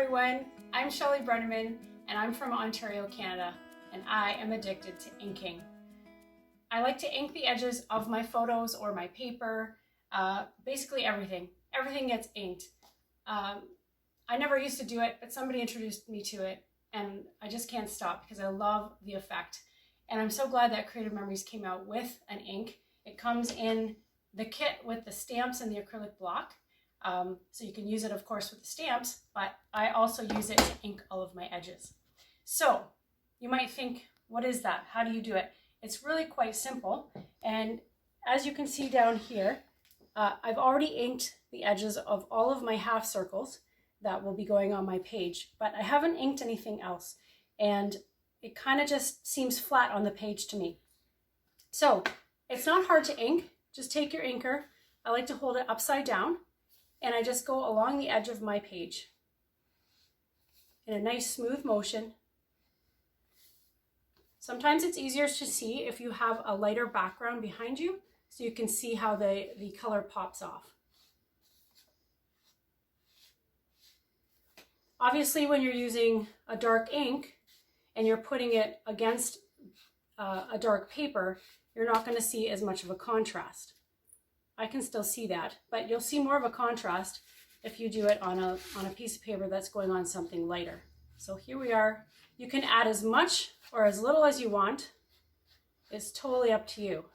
everyone, I'm Shelley Brenneman and I'm from Ontario, Canada, and I am addicted to inking. I like to ink the edges of my photos or my paper, basically everything. Everything gets inked. I never used to do it, but somebody introduced me to it and I just can't stop because I love the effect. And I'm so glad that Creative Memories came out with an ink. It comes in the kit with the stamps and the acrylic block. So you can use it, of course, with the stamps, but I also use it to ink all of my edges. So you might think, what is that? How do you do it? It's really quite simple. And as you can see down here, I've already inked the edges of all of my half circles that will be going on my page, but I haven't inked anything else. And it kind of just seems flat on the page to me. So it's not hard to ink. Just take your inker. I like to hold it upside down. And I just go along the edge of my page in a nice smooth motion. Sometimes it's easier to see if you have a lighter background behind you so you can see how the color pops off. Obviously, when you're using a dark ink and you're putting it against a dark paper, you're not going to see as much of a contrast. I can still see that, but you'll see more of a contrast if you do it on a piece of paper that's going on something lighter. So here we are. You can add as much or as little as you want. It's totally up to you.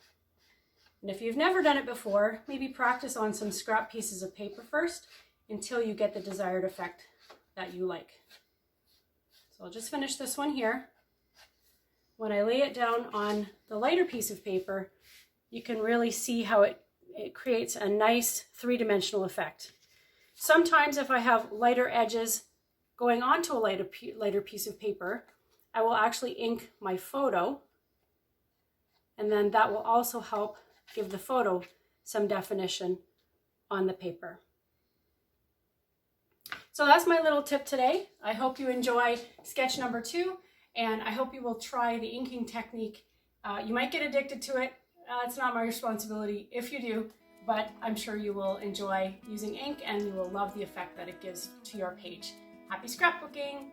And if you've never done it before, maybe practice on some scrap pieces of paper first until you get the desired effect that you like. So I'll just finish this one here. When I lay it down on the lighter piece of paper, you can really see how it creates a nice three-dimensional effect. Sometimes if I have lighter edges going onto a lighter piece of paper, I will actually ink my photo, and then that will also help give the photo some definition on the paper. So that's my little tip today. I hope you enjoy sketch number 2, and I hope you will try the inking technique. You might get addicted to it. It's not my responsibility if you do, but I'm sure you will enjoy using ink and you will love the effect that it gives to your page. Happy scrapbooking!